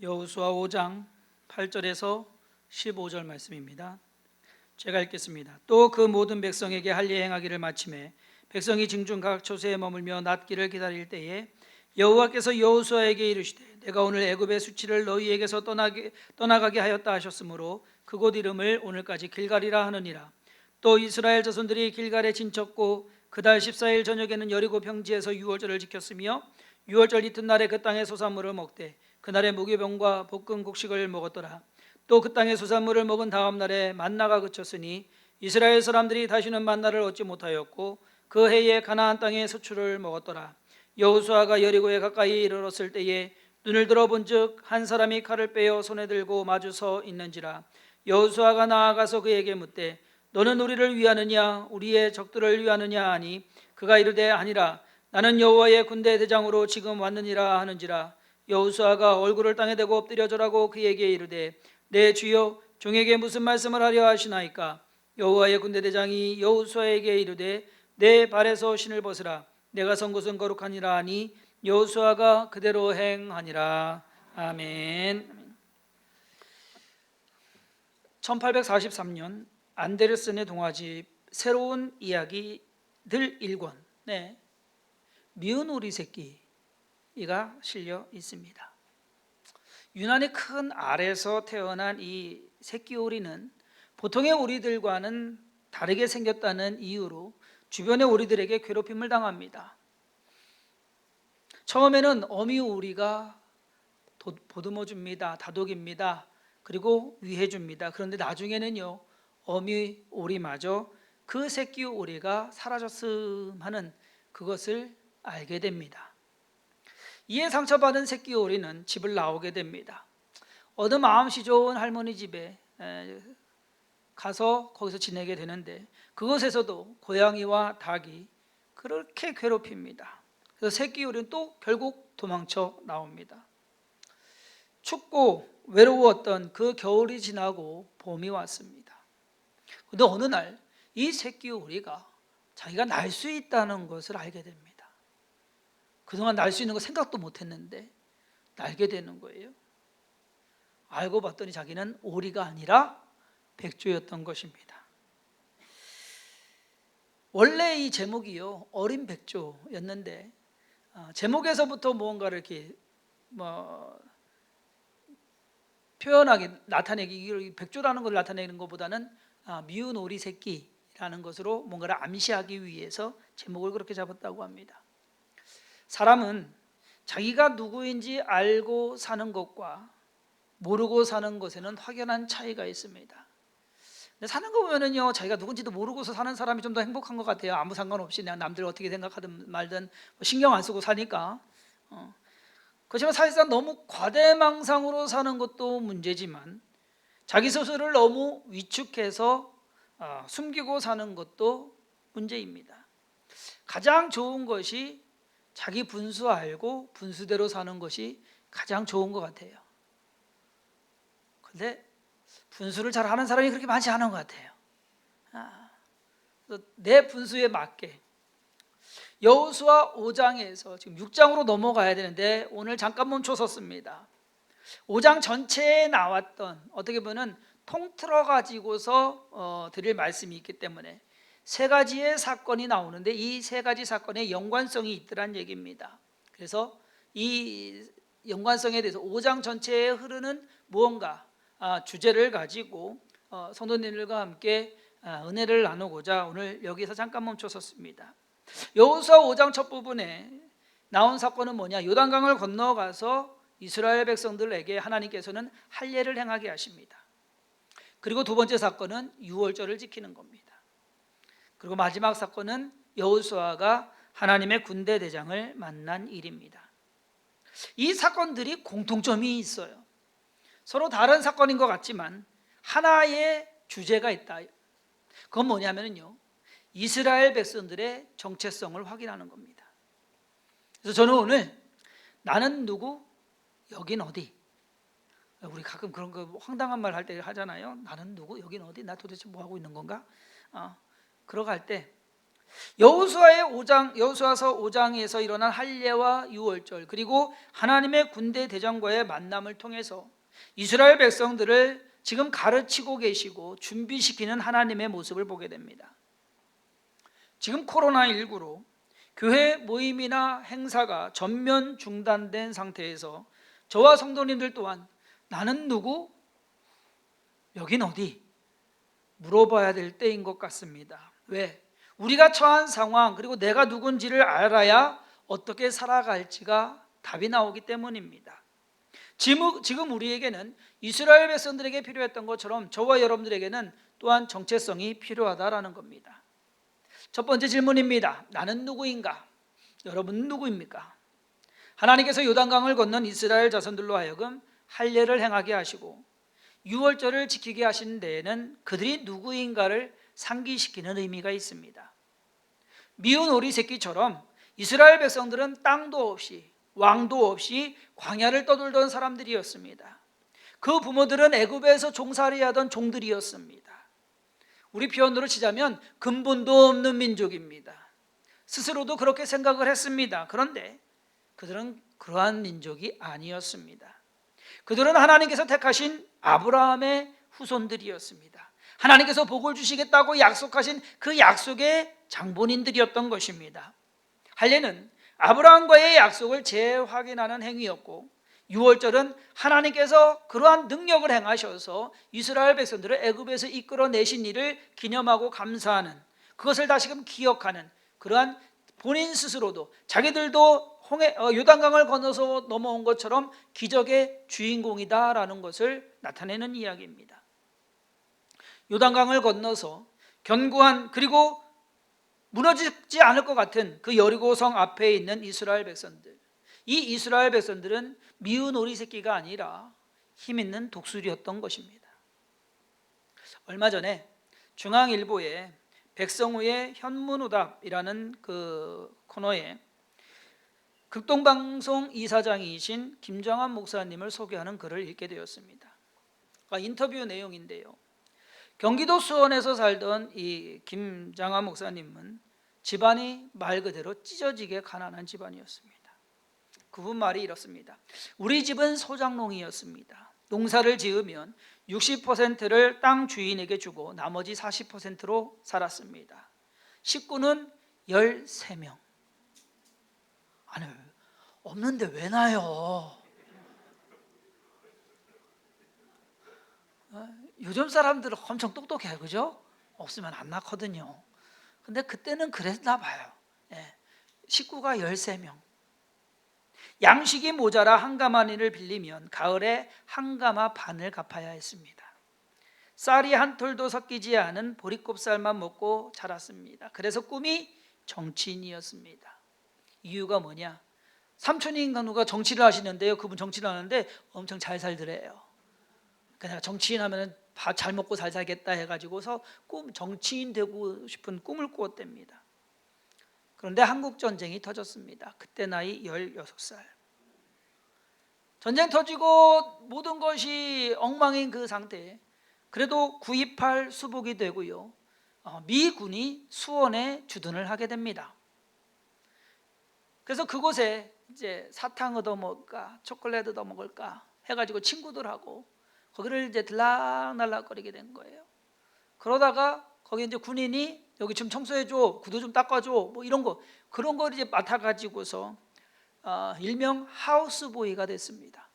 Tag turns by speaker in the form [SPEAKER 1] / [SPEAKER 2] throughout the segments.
[SPEAKER 1] 여호수아 5장 8절에서 15절 말씀입니다. 제가 읽겠습니다. 또 그 모든 백성에게 할례 행하기를 마침에 백성이 증중 각 초소에 머물며 낫기를 기다릴 때에 여호와께서 여호수아에게 이르시되 내가 오늘 애굽의 수치를 너희에게서 떠나가게 하였다 하셨으므로 그곳 이름을 오늘까지 길갈이라 하느니라. 또 이스라엘 자손들이 길갈에 진쳤고 그달 14일 저녁에는 여리고 평지에서 유월절을 지켰으며 유월절 이튿날에 그 땅의 소산물을 먹되 그날에 무교병과 볶은 곡식을 먹었더라. 또 그 땅의 소산물을 먹은 다음 날에 만나가 그쳤으니 이스라엘 사람들이 다시는 만나를 얻지 못하였고 그 해에 가나안 땅의 소출을 먹었더라. 여호수아가 여리고에 가까이 이르렀을 때에 눈을 들어본즉 한 사람이 칼을 빼어 손에 들고 마주 서 있는지라. 여호수아가 나아가서 그에게 묻되 너는 우리를 위하느냐 우리의 적들을 위하느냐 하니 그가 이르되 아니라 나는 여호와의 군대 대장으로 지금 왔느니라 하는지라. 여호수아가 얼굴을 땅에 대고 엎드려 절하고 그에게 이르되 내 주여 종에게 무슨 말씀을 하려 하시나이까. 여호와의 군대 대장이 여호수아에게 이르되 내 발에서 신을 벗으라 내가 선 곳은 거룩하니라 하니 여호수아가 그대로 행하니라. 아멘. 1843년 안데르센의 동화집 새로운 이야기들 1권 미운 오리 새끼가 실려 있습니다. 유난히 큰 알에서 태어난 이 새끼 오리는 보통의 오리들과는 다르게 생겼다는 이유로 주변의 오리들에게 괴롭힘을 당합니다. 처음에는 어미 오리가 보듬어 줍니다. 다독입니다. 그리고 위해 줍니다. 그런데 나중에는요, 어미 오리마저 그 새끼 오리가 사라졌음 하는 그것을 알게 됩니다. 이에 상처받은 새끼 오리는 집을 나오게 됩니다. 어느 마음씨 좋은 할머니 집에 가서 거기서 지내게 되는데 그곳에서도 고양이와 닭이 그렇게 괴롭힙니다. 그래서 새끼 오리는 또 결국 도망쳐 나옵니다. 춥고 외로웠던 그 겨울이 지나고 봄이 왔습니다. 그런데 어느 날 이 새끼 오리가 자기가 날 수 있다는 것을 알게 됩니다. 그동안 날 수 있는 거 생각도 못했는데 날게 되는 거예요. 알고 봤더니 자기는 오리가 아니라 백조였던 것입니다. 원래 이 제목이요 어린 백조였는데 제목에서부터 무언가를 이렇게 표현하기 나타내기 백조라는 걸 나타내는 것보다는 미운 오리 새끼라는 것으로 뭔가를 암시하기 위해서 제목을 그렇게 잡았다고 합니다. 사람은 자기가 누구인지 알고 사는 것과 모르고 사는 것에는 확연한 차이가 있습니다. 근데 사는 거 보면은요, 자기가 누군지도 모르고서 사는 사람이 좀 더 행복한 것 같아요. 아무 상관없이 그냥 남들 어떻게 생각하든 말든 신경 안 쓰고 사니까. 그렇지만 사실상 너무 과대망상으로 사는 것도 문제지만 자기 스스로를 너무 위축해서 숨기고 사는 것도 문제입니다. 가장 좋은 것이 자기 분수 알고 분수대로 사는 것이 가장 좋은 것 같아요. 그런데 분수를 잘 하는 사람이 그렇게 많지 않은 것 같아요. 내 분수에 맞게 여호수아 5장에서 지금 6장으로 넘어가야 되는데 오늘 잠깐 멈춰섰습니다. 5장 전체에 나왔던 어떻게 보면 통틀어 가지고서 드릴 말씀이 있기 때문에 세 가지의 사건이 나오는데 이 세 가지 사건의 연관성이 있더란 얘기입니다. 그래서 이 연관성에 대해서 5장 전체에 흐르는 무언가 주제를 가지고 성도님들과 함께 은혜를 나누고자 오늘 여기서 잠깐 멈춰섰습니다. 여호수아 5장 첫 부분에 나온 사건은 뭐냐? 요단강을 건너가서 이스라엘 백성들에게 하나님께서는 할례를 행하게 하십니다. 그리고 두 번째 사건은 유월절을 지키는 겁니다. 그리고 마지막 사건은 여호수아가 하나님의 군대 대장을 만난 일입니다. 이 사건들이 공통점이 있어요. 서로 다른 사건인 것 같지만 하나의 주제가 있다. 그건 뭐냐면요, 이스라엘 백성들의 정체성을 확인하는 겁니다. 그래서 저는 오늘 나는 누구, 여긴 어디. 우리 가끔 그런 거 황당한 말 할 때 하잖아요. 나는 누구, 여긴 어디, 나 도대체 뭐 하고 있는 건가? 그러고 할 때 여호수아서 5장에서 일어난 할례와 유월절, 그리고 하나님의 군대 대장과의 만남을 통해서 이스라엘 백성들을 지금 가르치고 계시고 준비시키는 하나님의 모습을 보게 됩니다. 지금 코로나19로 교회 모임이나 행사가 전면 중단된 상태에서 저와 성도님들 또한 나는 누구? 여긴 어디? 물어봐야 될 때인 것 같습니다. 왜? 우리가 처한 상황, 그리고 내가 누군지를 알아야 어떻게 살아갈지가 답이 나오기 때문입니다. 지금 우리에게는 이스라엘 백성들에게 필요했던 것처럼 저와 여러분들에게는 또한 정체성이 필요하다라는 겁니다. 첫 번째 질문입니다. 나는 누구인가? 여러분은 누구입니까? 하나님께서 요단강을 건넌 이스라엘 자손들로 하여금 할례를 행하게 하시고 유월절을 지키게 하신 데에는 그들이 누구인가를 상기시키는 의미가 있습니다. 미운 오리 새끼처럼 이스라엘 백성들은 땅도 없이 왕도 없이 광야를 떠돌던 사람들이었습니다. 그 부모들은 애굽에서 종살이하던 종들이었습니다. 우리 표현으로 치자면 근본도 없는 민족입니다. 스스로도 그렇게 생각을 했습니다. 그런데 그들은 그러한 민족이 아니었습니다. 그들은 하나님께서 택하신 아브라함의 후손들이었습니다. 하나님께서 복을 주시겠다고 약속하신 그 약속의 장본인들이었던 것입니다. 할례는 아브라함과의 약속을 재확인하는 행위였고 유월절은 하나님께서 그러한 능력을 행하셔서 이스라엘 백성들을 애굽에서 이끌어내신 일을 기념하고 감사하는, 그것을 다시금 기억하는, 그러한 본인 스스로도 자기들도 요단강을 건너서 넘어온 것처럼 기적의 주인공이다라는 것을 나타내는 이야기입니다. 요단강을 건너서 견고한, 그리고 무너지지 않을 것 같은 그 여리고성 앞에 있는 이스라엘 백성들, 이 이스라엘 백성들은 미운 오리 새끼가 아니라 힘 있는 독수리였던 것입니다. 얼마 전에 중앙일보에 백성우의 현문오답이라는 그 코너에 극동방송 이사장이신 김장한 목사님을 소개하는 글을 읽게 되었습니다. 인터뷰 내용인데요, 경기도 수원에서 살던 이 김장한 목사님은 집안이 말 그대로 찢어지게 가난한 집안이었습니다. 그분 말이 이렇습니다. 우리 집은 소작농이었습니다. 농사를 지으면 60%를 땅 주인에게 주고 나머지 40%로 살았습니다. 식구는 13명. 아니, 없는데 왜 나요? 요즘 사람들은 엄청 똑똑해요, 그죠? 없으면 안 낳거든요. 근데 그때는 그랬나 봐요. 식구가 13명. 양식이 모자라 한 가마니를 빌리면 가을에 한 가마 반을 갚아야 했습니다. 쌀이 한 톨도 섞이지 않은 보리곱살만 먹고 자랐습니다. 그래서 꿈이 정치인이었습니다. 이유가 뭐냐? 삼촌인 누가 정치를 하시는데요, 그분 정치를 하는데 엄청 잘 살더래요. 그냥 정치인 하면 잘 먹고 잘 살겠다 해가지고서 정치인 되고 싶은 꿈을 꾸었답니다. 그런데 한국전쟁이 터졌습니다. 그때 나이 16살. 전쟁 터지고 모든 것이 엉망인 그 상태에 그래도 9.28 수복이 되고요, 미군이 수원에 주둔을 하게 됩니다. 그래서 그곳에 이제 사탕 얻어 먹을까 초콜릿 얻어 먹을까 해가지고 친구들하고 거기를 이제 들락날락거리게 된 거예요. 그러다가 거기 이제 군인이 여기 좀 청소해줘, 구두 좀 닦아줘, 뭐 이런 거, 그런 걸 이제 맡아가지고서 일명 하우스보이가 됐습니다.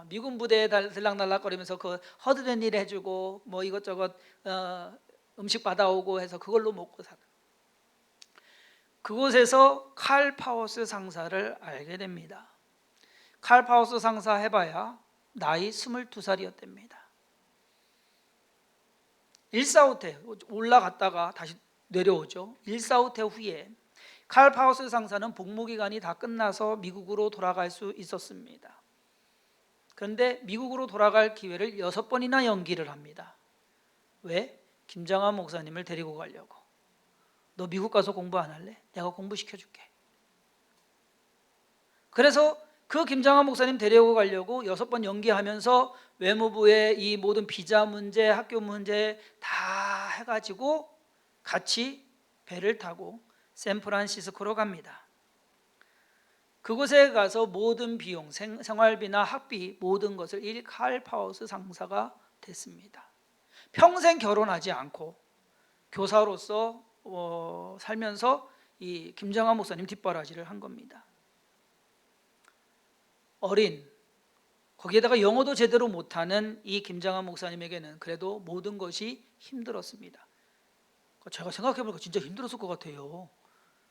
[SPEAKER 1] 미군 부대에 들락날락거리면서 그 허드렛 일 해주고 뭐 이것저것 음식 받아오고 해서 그걸로 먹고 살아. 그곳에서 칼 파워스 상사를 알게 됩니다. 칼 파워스 상사 해봐야 나이 22살이었답니다. 145태 올라갔다가 다시 내려오죠. 145태 후에 칼 파워스 상사는 복무기간이 다 끝나서 미국으로 돌아갈 수 있었습니다. 그런데 미국으로 돌아갈 기회를 6번이나 연기를 합니다. 왜? 김장한 목사님을 데리고 가려고. 너 미국 가서 공부 안 할래? 내가 공부시켜줄게. 그래서 그 김장한 목사님 데리고 가려고 6번 연기하면서 외무부의 이 모든 비자 문제, 학교 문제 다 해가지고 같이 배를 타고 샌프란시스코로 갑니다. 그곳에 가서 모든 비용, 생활비나 학비 모든 것을 이 칼 파우스 상사가 됐습니다. 평생 결혼하지 않고 교사로서 살면서 이 김정한 목사님 뒷바라지를 한 겁니다. 어린, 거기에다가 영어도 제대로 못하는 이 김정한 목사님에게는 그래도 모든 것이 힘들었습니다. 제가 생각해보니까 진짜 힘들었을 것 같아요.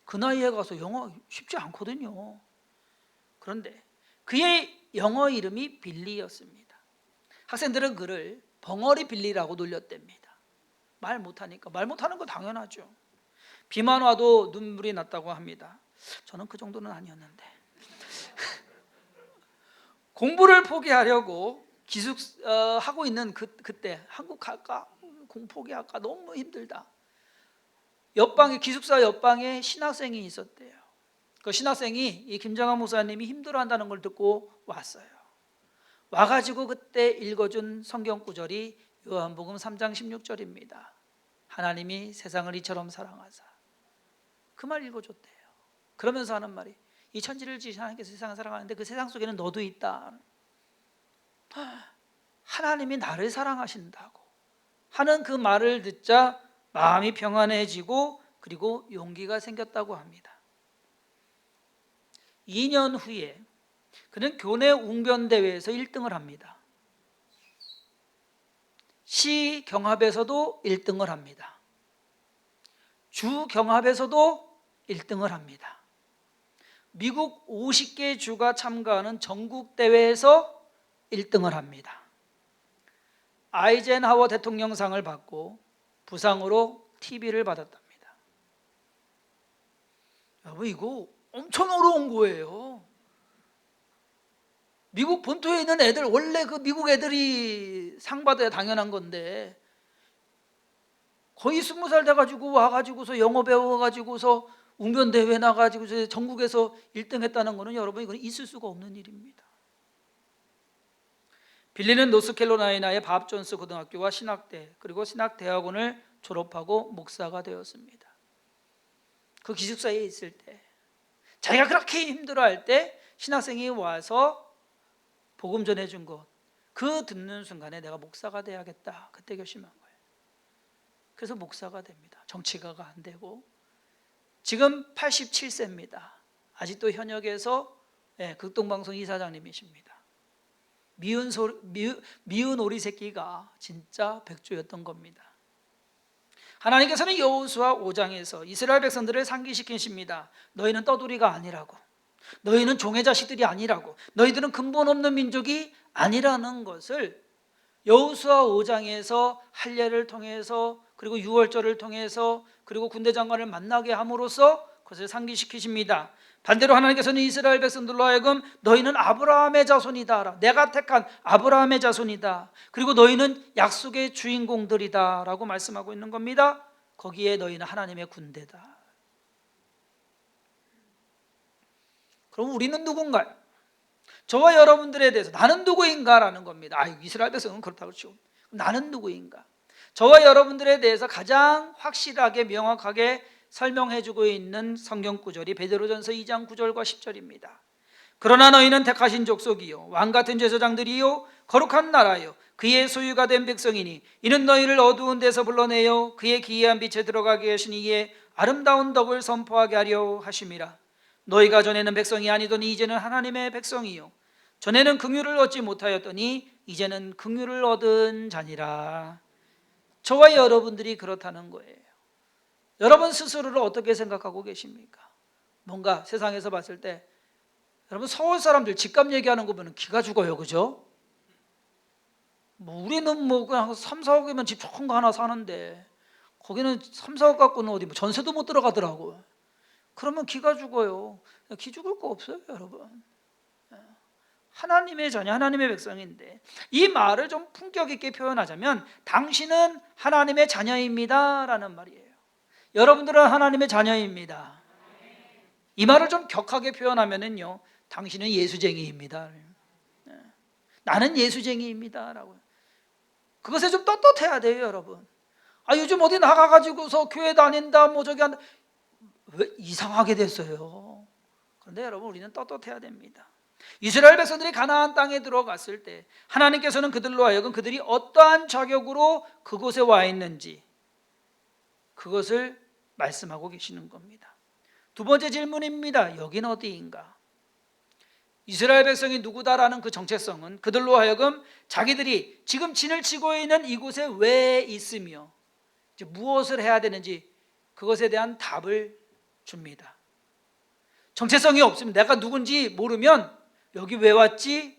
[SPEAKER 1] 그 나이에 가서 영어 쉽지 않거든요. 그런데 그의 영어 이름이 빌리였습니다. 학생들은 그를 벙어리 빌리라고 놀렸답니다. 말 못하니까. 말 못하는 거 당연하죠. 비만 와도 눈물이 났다고 합니다. 저는 그 정도는 아니었는데 공부를 포기하려고 하고 있는 그때 한국 갈까? 공부 포기할까? 너무 힘들다. 기숙사 옆방에 신학생이 있었대요. 그 신학생이 이 김정한 목사님이 힘들어한다는 걸 듣고 왔어요. 와가지고 그때 읽어준 성경 구절이 요한복음 3장 16절입니다. 하나님이 세상을 이처럼 사랑하사. 그 말 읽어줬대요. 그러면서 하는 말이 이 천지를 지으신 하나님께서 세상을 사랑하는데 그 세상 속에는 너도 있다. 하나님이 나를 사랑하신다고 하는 그 말을 듣자 마음이 평안해지고 그리고 용기가 생겼다고 합니다. 2년 후에 그는 교내 웅변대회에서 1등을 합니다. 시 경합에서도 1등을 합니다. 주 경합에서도 1등을 합니다. 미국 50개 주가 참가하는 전국대회에서 1등을 합니다. 아이젠하워 대통령상을 받고 부상으로 TB를 받았답니다. 여러분, 이거 엄청 어려운 거예요. 미국 본토에 있는 애들, 원래 그 미국 애들이 상 받아야 당연한 건데 거의 20살 돼가지고 와가지고서 영어 배워가지고서 웅변대회 나가지고 전국에서 1등 했다는 거는 여러분, 이건 있을 수가 없는 일입니다. 빌리는 노스캐롤라이나의 밥 존스 고등학교와 신학대 그리고 신학대학원을 졸업하고 목사가 되었습니다. 그 기숙사에 있을 때 자기가 그렇게 힘들어할 때 신학생이 와서 복음 전해준 것, 그 듣는 순간에 내가 목사가 돼야겠다, 그때 결심한 거예요. 그래서 목사가 됩니다. 정치가가 안 되고 지금 87세입니다. 아직도 현역에서 극동방송 이사장님이십니다. 미운 오리 새끼가 진짜 백조였던 겁니다. 하나님께서는 여호수아 5장에서 이스라엘 백성들을 상기시키십니다. 너희는 떠돌이가 아니라고, 너희는 종의 자식들이 아니라고, 너희들은 근본 없는 민족이 아니라는 것을 여호수아 5장에서 할례를 통해서 그리고 유월절을 통해서 그리고 군대 장관을 만나게 함으로써 그것을 상기시키십니다. 반대로 하나님께서는 이스라엘 백성들로 하여금 너희는 아브라함의 자손이다, 내가 택한 아브라함의 자손이다, 그리고 너희는 약속의 주인공들이다 라고 말씀하고 있는 겁니다. 거기에 너희는 하나님의 군대다. 그럼 우리는 누군가요? 저와 여러분들에 대해서 나는 누구인가 라는 겁니다. 이스라엘 백성은 그렇다고 치고 나는 누구인가? 저와 여러분들에 대해서 가장 확실하게 명확하게 설명해주고 있는 성경 구절이 베드로전서 2장 9절과 10절입니다. 그러나 너희는 택하신 족속이요 왕같은 제사장들이요 거룩한 나라요 그의 소유가 된 백성이니 이는 너희를 어두운 데서 불러내어 그의 기이한 빛에 들어가게 하신 이의 아름다운 덕을 선포하게 하려 하심이라. 너희가 전에는 백성이 아니더니 이제는 하나님의 백성이요 전에는 긍휼을 얻지 못하였더니 이제는 긍휼을 얻은 자니라. 저와 여러분들이 그렇다는 거예요. 여러분 스스로를 어떻게 생각하고 계십니까? 뭔가 세상에서 봤을 때 여러분 서울 사람들 집값 얘기하는 거 보면 기가 죽어요, 그죠? 우리는 그냥 3, 4억이면 집 좋은 거 하나 사는데 거기는 3, 4억 갖고는 어디 전세도 못 들어가더라고요. 그러면 기가 죽어요. 기 죽을 거 없어요, 여러분. 하나님의 자녀, 하나님의 백성인데 이 말을 좀 품격 있게 표현하자면 당신은 하나님의 자녀입니다 라는 말이에요. 여러분들은 하나님의 자녀입니다. 이 말을 좀 격하게 표현하면은요, 당신은 예수쟁이입니다. 나는 예수쟁이입니다 라고. 그것에 좀 떳떳해야 돼요, 여러분. 요즘 어디 나가가지고서 교회 다닌다 뭐 저기 한다, 왜 이상하게 됐어요. 그런데 여러분, 우리는 떳떳해야 됩니다. 이스라엘 백성들이 가나안 땅에 들어갔을 때 하나님께서는 그들로 하여금 그들이 어떠한 자격으로 그곳에 와 있는지 그것을 말씀하고 계시는 겁니다. 두 번째 질문입니다. 여긴 어디인가? 이스라엘 백성이 누구다라는 그 정체성은 그들로 하여금 자기들이 지금 진을 치고 있는 이곳에 왜 있으며 이제 무엇을 해야 되는지 그것에 대한 답을 줍니다. 정체성이 없으면, 내가 누군지 모르면 여기 왜 왔지?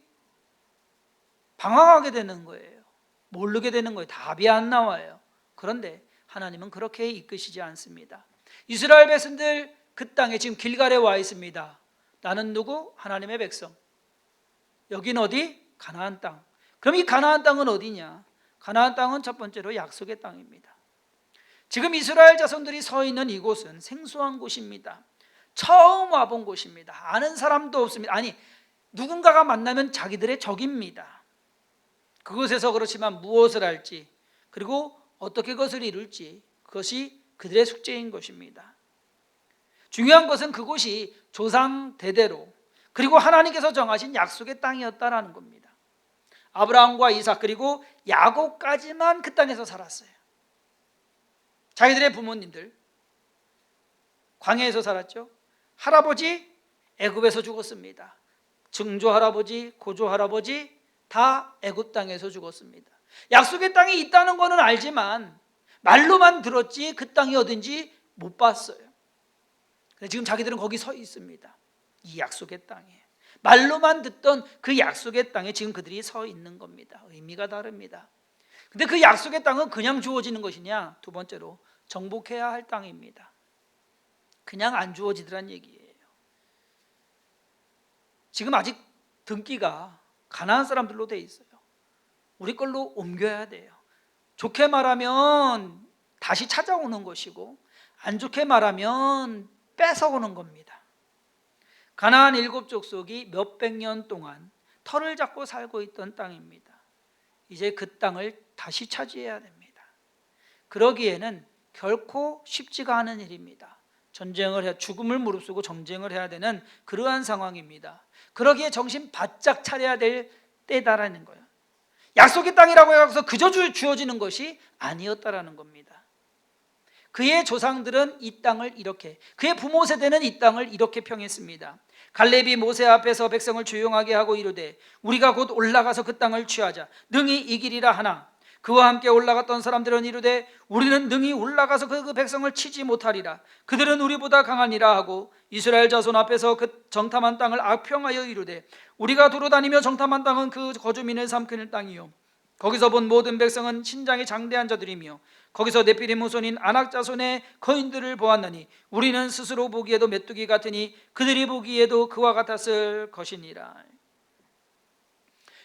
[SPEAKER 1] 방황하게 되는 거예요. 모르게 되는 거예요. 답이 안 나와요. 그런데 하나님은 그렇게 이끄시지 않습니다. 이스라엘 백성들 그 땅에 지금 길갈에 와 있습니다. 나는 누구? 하나님의 백성. 여긴 어디? 가나안 땅. 그럼 이 가나안 땅은 어디냐? 가나안 땅은 첫 번째로 약속의 땅입니다. 지금 이스라엘 자손들이 서 있는 이곳은 생소한 곳입니다. 처음 와본 곳입니다. 아는 사람도 없습니다. 아니, 누군가가 만나면 자기들의 적입니다. 그곳에서 그렇지만 무엇을 할지, 그리고 어떻게 그것을 이룰지, 그것이 그들의 숙제인 것입니다. 중요한 것은 그곳이 조상 대대로, 그리고 하나님께서 정하신 약속의 땅이었다라는 겁니다. 아브라함과 이삭 그리고 야곱까지만 그 땅에서 살았어요. 자기들의 부모님들 광야에서 살았죠. 할아버지 애굽에서 죽었습니다. 증조 할아버지, 고조 할아버지 다 애굽 땅에서 죽었습니다. 약속의 땅이 있다는 것은 알지만 말로만 들었지 그 땅이 어딘지 못 봤어요. 지금 자기들은 거기 서 있습니다. 이 약속의 땅에, 말로만 듣던 그 약속의 땅에 지금 그들이 서 있는 겁니다. 의미가 다릅니다. 근데 그 약속의 땅은 그냥 주어지는 것이냐? 두 번째로 정복해야 할 땅입니다. 그냥 안 주어지더란 얘기예요. 지금 아직 등기가 가나안 사람들로 돼 있어요. 우리 걸로 옮겨야 돼요. 좋게 말하면 다시 찾아오는 것이고, 안 좋게 말하면 뺏어오는 겁니다. 가나안 7 족속이 몇백 년 동안 터를 잡고 살고 있던 땅입니다. 이제 그 땅을 다시 차지해야 됩니다. 그러기에는 결코 쉽지가 않은 일입니다. 죽음을 무릅쓰고 전쟁을 해야 되는 그러한 상황입니다. 그러기에 정신 바짝 차려야 될 때다라는 거예요. 약속의 땅이라고 해서 그저 주어지는 것이 아니었다라는 겁니다. 그의 조상들은 이 땅을 이렇게, 그의 부모 세대는 이 땅을 이렇게 평했습니다. 갈렙이 모세 앞에서 백성을 조용하게 하고 이르되 우리가 곧 올라가서 그 땅을 취하자. 능히 이기리라 하나 그와 함께 올라갔던 사람들은 이르되 우리는 능히 올라가서 그 백성을 치지 못하리라. 그들은 우리보다 강하니라 하고 이스라엘 자손 앞에서 그 정탐한 땅을 악평하여 이르되 우리가 두루다니며 정탐한 땅은 그 거주민을 삼키는 땅이요 거기서 본 모든 백성은 신장이 장대한 자들이며 거기서 네피림 후손인 아낙 자손의 거인들을 보았느니 우리는 스스로 보기에도 메뚜기 같으니 그들이 보기에도 그와 같았을 것이니라.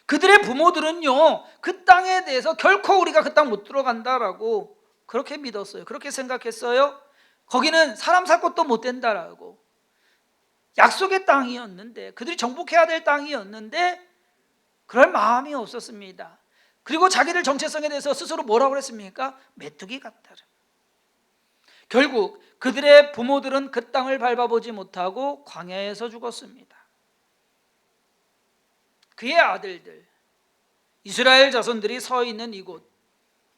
[SPEAKER 1] 그들의 부모들은요, 그 땅에 대해서 결코 우리가 그 땅 못 들어간다라고 그렇게 믿었어요. 그렇게 생각했어요. 거기는 사람 살 곳도 못 된다라고. 약속의 땅이었는데, 그들이 정복해야 될 땅이었는데 그럴 마음이 없었습니다. 그리고 자기들 정체성에 대해서 스스로 뭐라고 그랬습니까? 메뚜기 같다. 결국 그들의 부모들은 그 땅을 밟아보지 못하고 광야에서 죽었습니다. 그의 아들들, 이스라엘 자손들이 서 있는 이곳,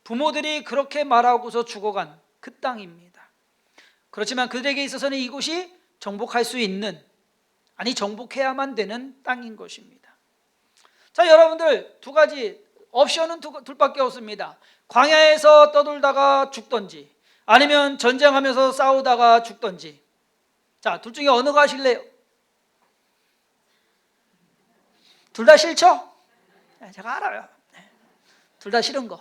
[SPEAKER 1] 부모들이 그렇게 말하고서 죽어간 그 땅입니다. 그렇지만 그들에게 있어서는 이곳이 정복할 수 있는, 아니 정복해야만 되는 땅인 것입니다. 자, 여러분들 두 가지 옵션은 둘밖에 없습니다. 광야에서 떠돌다가 죽던지 아니면 전쟁하면서 싸우다가 죽던지. 자, 둘 중에 어느 거 하실래요? 둘 다 싫죠? 제가 알아요. 둘 다 싫은 거.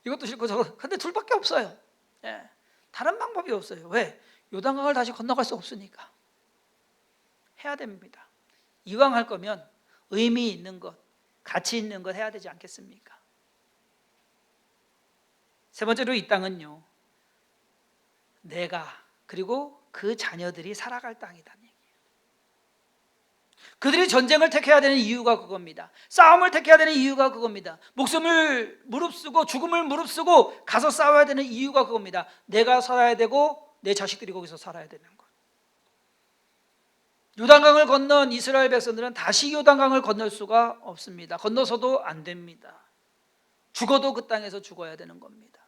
[SPEAKER 1] 이것도 싫고 저거. 근데 둘밖에 없어요. 다른 방법이 없어요. 왜? 요단강을 다시 건너갈 수 없으니까. 해야 됩니다. 이왕 할 거면 의미 있는 것, 가치 있는 것 해야 되지 않겠습니까? 세 번째로 이 땅은요, 내가 그리고 그 자녀들이 살아갈 땅이다는 얘기예요. 그들이 전쟁을 택해야 되는 이유가 그겁니다. 싸움을 택해야 되는 이유가 그겁니다. 목숨을 무릅쓰고 죽음을 무릅쓰고 가서 싸워야 되는 이유가 그겁니다. 내가 살아야 되고 내 자식들이 거기서 살아야 되는 것. 요단강을 건넌 이스라엘 백성들은 다시 요단강을 건널 수가 없습니다. 건너서도 안 됩니다. 죽어도 그 땅에서 죽어야 되는 겁니다.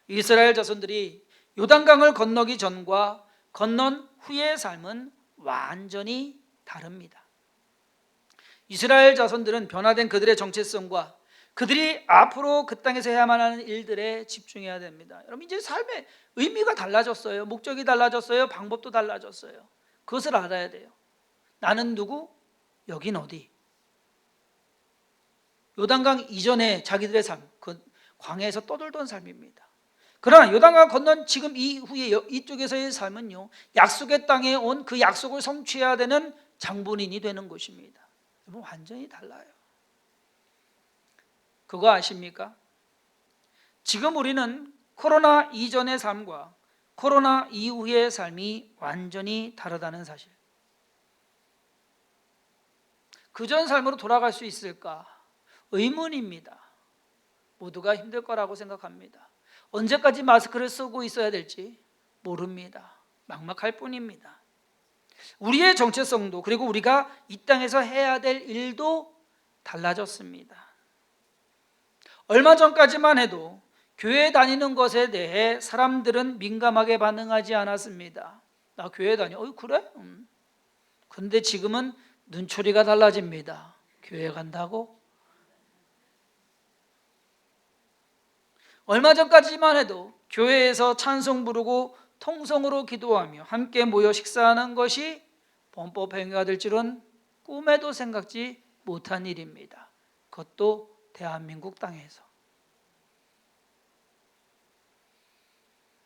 [SPEAKER 1] 이스라엘 자손들이 요단강을 건너기 전과 건넌 후의 삶은 완전히 다릅니다. 이스라엘 자손들은 변화된 그들의 정체성과 그들이 앞으로 그 땅에서 해야만 하는 일들에 집중해야 됩니다. 여러분, 이제 삶의 의미가 달라졌어요. 목적이 달라졌어요. 방법도 달라졌어요. 그것을 알아야 돼요. 나는 누구? 여긴 어디? 요단강 이전에 자기들의 삶, 그 광야에서 떠돌던 삶입니다. 그러나 요단강 건넌 지금 이후에 이쪽에서의 삶은요, 약속의 땅에 온 그 약속을 성취해야 되는 장본인이 되는 것입니다. 완전히 달라요. 그거 아십니까? 지금 우리는 코로나 이전의 삶과 코로나 이후의 삶이 완전히 다르다는 사실. 그전 삶으로 돌아갈 수 있을까? 의문입니다. 모두가 힘들 거라고 생각합니다. 언제까지 마스크를 쓰고 있어야 될지 모릅니다. 막막할 뿐입니다. 우리의 정체성도, 그리고 우리가 이 땅에서 해야 될 일도 달라졌습니다. 얼마 전까지만 해도 교회 다니는 것에 대해 사람들은 민감하게 반응하지 않았습니다. 나 교회 다녀? 그래? 근데 지금은 눈초리가 달라집니다. 교회 간다고? 얼마 전까지만 해도 교회에서 찬송 부르고 통성으로 기도하며 함께 모여 식사하는 것이 범법 행위가 될 줄은 꿈에도 생각지 못한 일입니다. 그것도 대한민국 땅에서.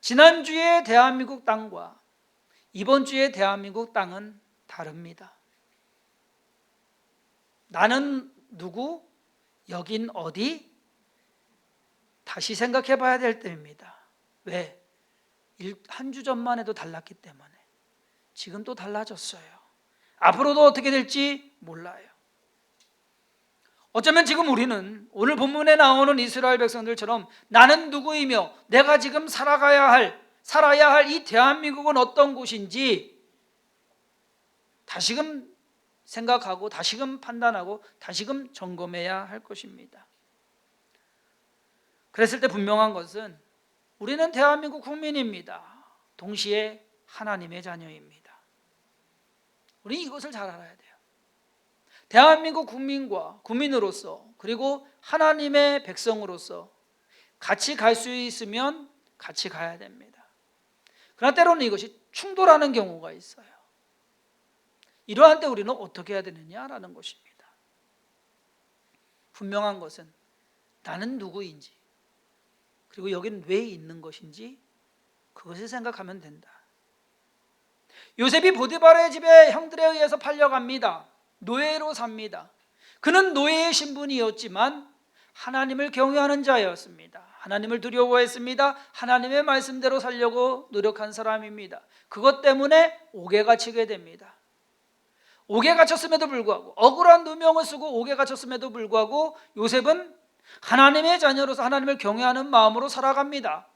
[SPEAKER 1] 지난주의 대한민국 땅과 이번 주의 대한민국 땅은 다릅니다. 나는 누구? 여긴 어디? 다시 생각해 봐야 될 때입니다. 왜? 한 주 전만 해도 달랐기 때문에. 지금 또 달라졌어요. 앞으로도 어떻게 될지 몰라요. 어쩌면 지금 우리는 오늘 본문에 나오는 이스라엘 백성들처럼 나는 누구이며 내가 지금 살아야 할 이 대한민국은 어떤 곳인지 다시금 생각하고 다시금 판단하고 다시금 점검해야 할 것입니다. 그랬을 때 분명한 것은 우리는 대한민국 국민입니다. 동시에 하나님의 자녀입니다. 우리는 이것을 잘 알아야 돼요. 대한민국 국민으로서, 그리고 하나님의 백성으로서 같이 갈 수 있으면 같이 가야 됩니다. 그러나 때로는 이것이 충돌하는 경우가 있어요. 이러한 때 우리는 어떻게 해야 되느냐라는 것입니다. 분명한 것은 나는 누구인지, 그리고 여기는 왜 있는 것인지 그것을 생각하면 된다. 요셉이 보디발의 집에 형들에 의해서 팔려갑니다. 노예로 삽니다. 그는 노예의 신분이었지만 하나님을 경외하는 자였습니다. 하나님을 두려워했습니다. 하나님의 말씀대로 살려고 노력한 사람입니다. 그것 때문에 옥에 갇히게 됩니다. 옥에 갇혔음에도 불구하고, 억울한 누명을 쓰고 옥에 갇혔음에도 불구하고 요셉은 하나님의 자녀로서 하나님을 경외하는 마음으로 살아갑니다.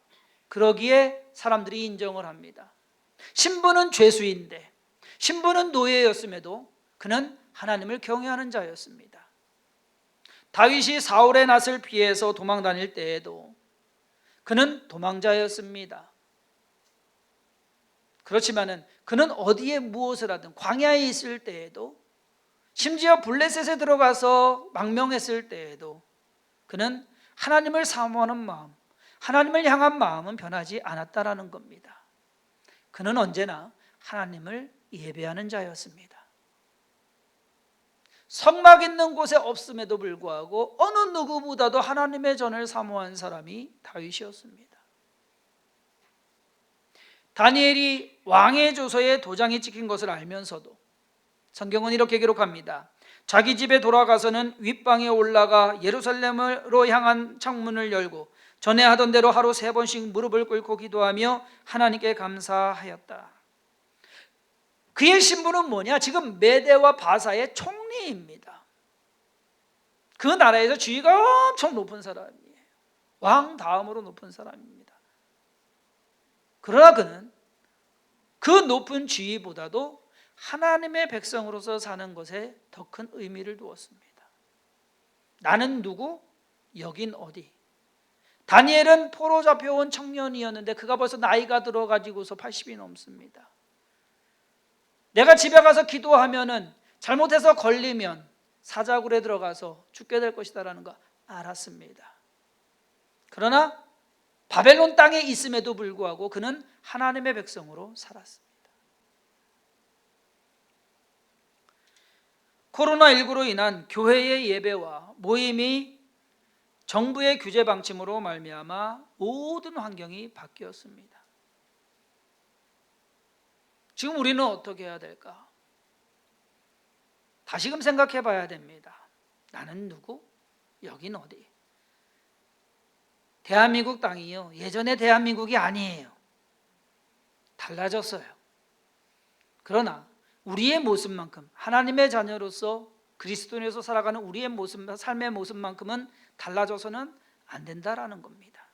[SPEAKER 1] 그러기에 사람들이 인정을 합니다. 신분은 죄수인데, 신분은 노예였음에도 그는 하나님을 경외하는 자였습니다. 다윗이 사울의 낯을 피해서 도망 다닐 때에도 그는 도망자였습니다. 그렇지만은 그는 어디에 무엇을 하든, 광야에 있을 때에도, 심지어 블레셋에 들어가서 망명했을 때에도 그는 하나님을 사모하는 마음, 하나님을 향한 마음은 변하지 않았다라는 겁니다. 그는 언제나 하나님을 예배하는 자였습니다. 성막 있는 곳에 없음에도 불구하고 어느 누구보다도 하나님의 전을 사모한 사람이 다윗이었습니다. 다니엘이 왕의 조서에 도장이 찍힌 것을 알면서도 성경은 이렇게 기록합니다. 자기 집에 돌아가서는 윗방에 올라가 예루살렘으로 향한 창문을 열고 전에 하던 대로 하루 3번씩 무릎을 꿇고 기도하며 하나님께 감사하였다. 그의 신분은 뭐냐? 지금 메대와 바사의 총리입니다. 그 나라에서 지위가 엄청 높은 사람이에요. 왕 다음으로 높은 사람입니다. 그러나 그는 그 높은 지위보다도 하나님의 백성으로서 사는 것에 더 큰 의미를 두었습니다. 나는 누구? 여긴 어디? 다니엘은 포로 잡혀온 청년이었는데 그가 벌써 나이가 들어가지고서 80이 넘습니다. 내가 집에 가서 기도하면은 잘못해서 걸리면 사자굴에 들어가서 죽게 될 것이다라는 거 알았습니다. 그러나 바벨론 땅에 있음에도 불구하고 그는 하나님의 백성으로 살았습니다. 코로나19로 인한 교회의 예배와 모임이 정부의 규제 방침으로 말미암아 모든 환경이 바뀌었습니다. 지금 우리는 어떻게 해야 될까? 다시금 생각해 봐야 됩니다. 나는 누구? 여긴 어디? 대한민국 땅이요, 예전의 대한민국이 아니에요. 달라졌어요. 그러나 우리의 모습만큼, 하나님의 자녀로서 그리스도인으로서 살아가는 우리의 모습, 삶의 모습만큼은 달라져서는 안 된다라는 겁니다.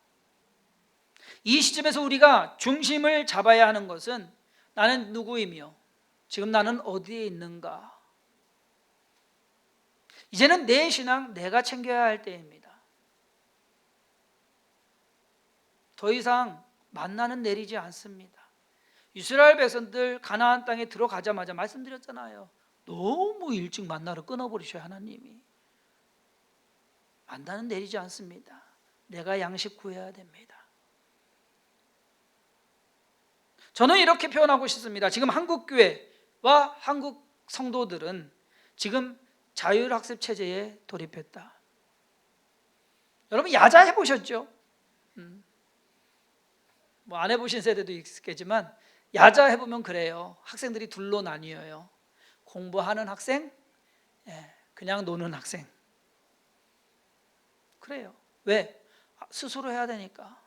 [SPEAKER 1] 이 시점에서 우리가 중심을 잡아야 하는 것은 나는 누구이며 지금 나는 어디에 있는가? 이제는 내 신앙 내가 챙겨야 할 때입니다. 더 이상 만나는 내리지 않습니다. 이스라엘 백성들 가나안 땅에 들어가자마자 말씀드렸잖아요. 너무 일찍 만나를 끊어버리셔야 하나님이. 만나는 내리지 않습니다. 내가 양식 구해야 됩니다. 저는 이렇게 표현하고 싶습니다. 지금 한국교회와 한국 성도들은 지금 자율학습 체제에 돌입했다. 여러분 야자 해보셨죠? 뭐 안 해보신 세대도 있겠지만 야자 해보면 그래요. 학생들이 둘로 나뉘어요. 공부하는 학생, 그냥 노는 학생. 그래요. 왜? 스스로 해야 되니까.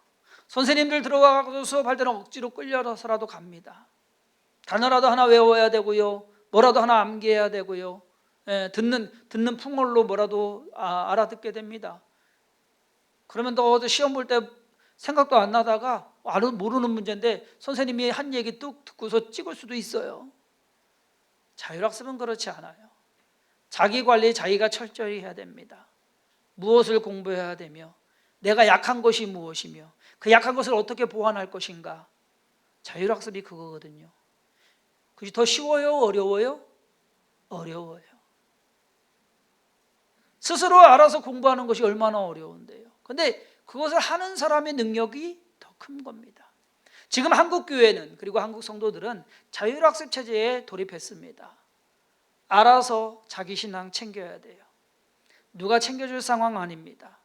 [SPEAKER 1] 선생님들 들어가서 수업할 때는 억지로 끌려서라도 갑니다. 단어라도 하나 외워야 되고요, 뭐라도 하나 암기해야 되고요, 듣는 풍월로 뭐라도 알아듣게 됩니다. 그러면 또 시험 볼 때 생각도 안 나다가 모르는 문제인데 선생님이 한 얘기 뚝 듣고서 찍을 수도 있어요. 자율학습은 그렇지 않아요. 자기 관리 자기가 철저히 해야 됩니다. 무엇을 공부해야 되며 내가 약한 것이 무엇이며 그 약한 것을 어떻게 보완할 것인가. 자율학습이 그거거든요. 그것이 더 쉬워요? 어려워요? 어려워요. 스스로 알아서 공부하는 것이 얼마나 어려운데요. 그런데 그것을 하는 사람의 능력이 더 큰 겁니다. 지금 한국 교회는, 그리고 한국 성도들은 자율학습 체제에 돌입했습니다. 알아서 자기 신앙 챙겨야 돼요. 누가 챙겨줄 상황 아닙니다.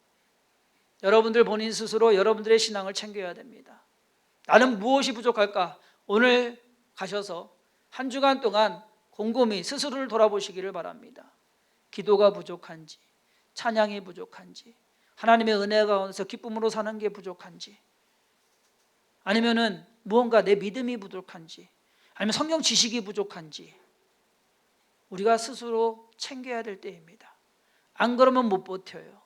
[SPEAKER 1] 여러분들 본인 스스로 여러분들의 신앙을 챙겨야 됩니다. 나는 무엇이 부족할까? 오늘 가셔서 한 주간 동안 곰곰이 스스로를 돌아보시기를 바랍니다. 기도가 부족한지, 찬양이 부족한지, 하나님의 은혜 가운데서 기쁨으로 사는 게 부족한지, 아니면은 무언가 내 믿음이 부족한지, 아니면 성경 지식이 부족한지 우리가 스스로 챙겨야 될 때입니다. 안 그러면 못 버텨요.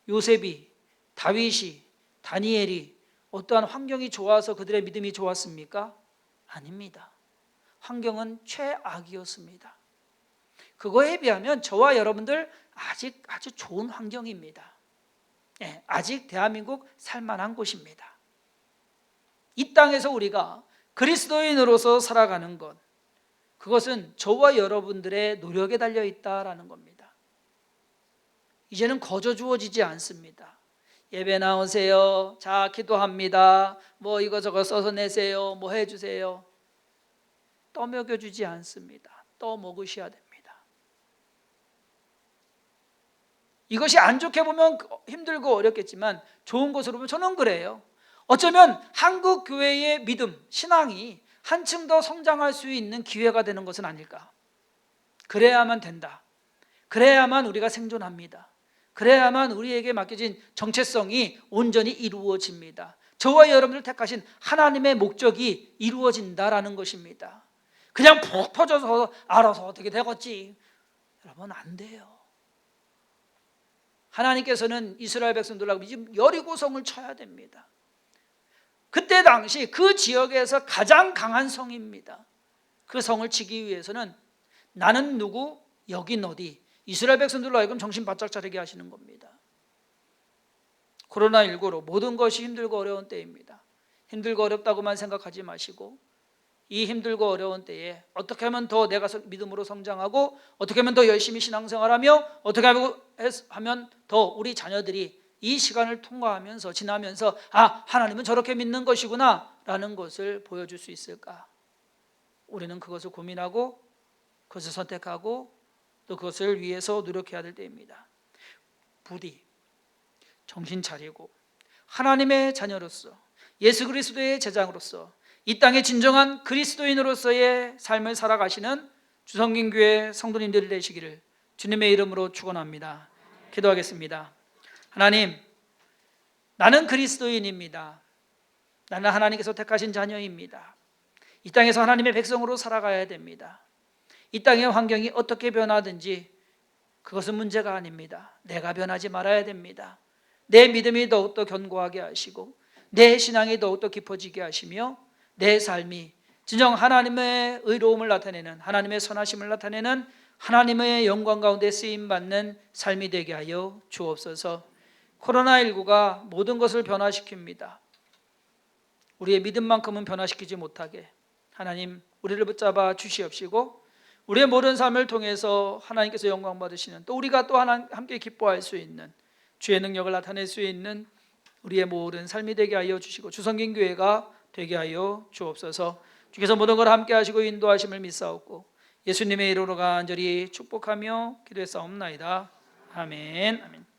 [SPEAKER 1] 요셉이, 다윗이, 다니엘이 어떠한 환경이 좋아서 그들의 믿음이 좋았습니까? 아닙니다. 환경은 최악이었습니다. 그거에 비하면 저와 여러분들 아직 아주 좋은 환경입니다. 아직 대한민국 살만한 곳입니다. 이 땅에서 우리가 그리스도인으로서 살아가는 것, 그것은 저와 여러분들의 노력에 달려 있다라는 겁니다. 이제는 거저 주어지지 않습니다. 예배 나오세요. 자, 기도합니다. 뭐 이거저거 써서 내세요. 뭐 해주세요. 떠먹여주지 않습니다. 떠먹으셔야 됩니다. 이것이 안 좋게 보면 힘들고 어렵겠지만 좋은 것으로 보면 저는 그래요. 어쩌면 한국 교회의 믿음, 신앙이 한층 더 성장할 수 있는 기회가 되는 것은 아닐까. 그래야만 된다. 그래야만 우리가 생존합니다. 그래야만 우리에게 맡겨진 정체성이 온전히 이루어집니다. 저와 여러분을 택하신 하나님의 목적이 이루어진다라는 것입니다. 그냥 푹 퍼져서 알아서 어떻게 되겠지. 여러분, 안 돼요. 하나님께서는 이스라엘 백성들하고 지금 여리고성을 쳐야 됩니다. 그때 당시 그 지역에서 가장 강한 성입니다. 그 성을 치기 위해서는 나는 누구, 여긴 어디, 이스라엘 백성들로 하여금 정신 바짝 차리게 하시는 겁니다. 코로나19로 모든 것이 힘들고 어려운 때입니다. 힘들고 어렵다고만 생각하지 마시고 이 힘들고 어려운 때에 어떻게 하면 더 내가 믿음으로 성장하고 어떻게 하면 더 열심히 신앙생활하며 어떻게 하면 더 우리 자녀들이 이 시간을 통과하면서 지나면서 하나님은 저렇게 믿는 것이구나 라는 것을 보여줄 수 있을까? 우리는 그것을 고민하고 그것을 선택하고 또 그것을 위해서 노력해야 될 때입니다. 부디 정신 차리고 하나님의 자녀로서 예수 그리스도의 제자로서 이 땅의 진정한 그리스도인으로서의 삶을 살아가시는 주성긴교회 성도님들이 되시기를 주님의 이름으로 축원합니다. 기도하겠습니다. 하나님, 나는 그리스도인입니다. 나는 하나님께서 택하신 자녀입니다. 이 땅에서 하나님의 백성으로 살아가야 됩니다. 이 땅의 환경이 어떻게 변하든지 그것은 문제가 아닙니다. 내가 변하지 말아야 됩니다. 내 믿음이 더욱더 견고하게 하시고 내 신앙이 더욱더 깊어지게 하시며 내 삶이 진정 하나님의 의로움을 나타내는, 하나님의 선하심을 나타내는, 하나님의 영광 가운데 쓰임받는 삶이 되게 하여 주옵소서. 코로나19가 모든 것을 변화시킵니다. 우리의 믿음만큼은 변화시키지 못하게 하나님 우리를 붙잡아 주시옵시고 우리의 모든 삶을 통해서 하나님께서 영광 받으시는, 또 우리가 또 함께 기뻐할 수 있는 주의 능력을 나타낼 수 있는 우리의 모든 삶이 되게 하여 주시고 주성긴교회가 되게 하여 주옵소서. 주께서 모든 걸 함께 하시고 인도하심을 믿사옵고 예수님의 이름으로 간절히 축복하며 기도했사옵나이다. 아멘. 아멘.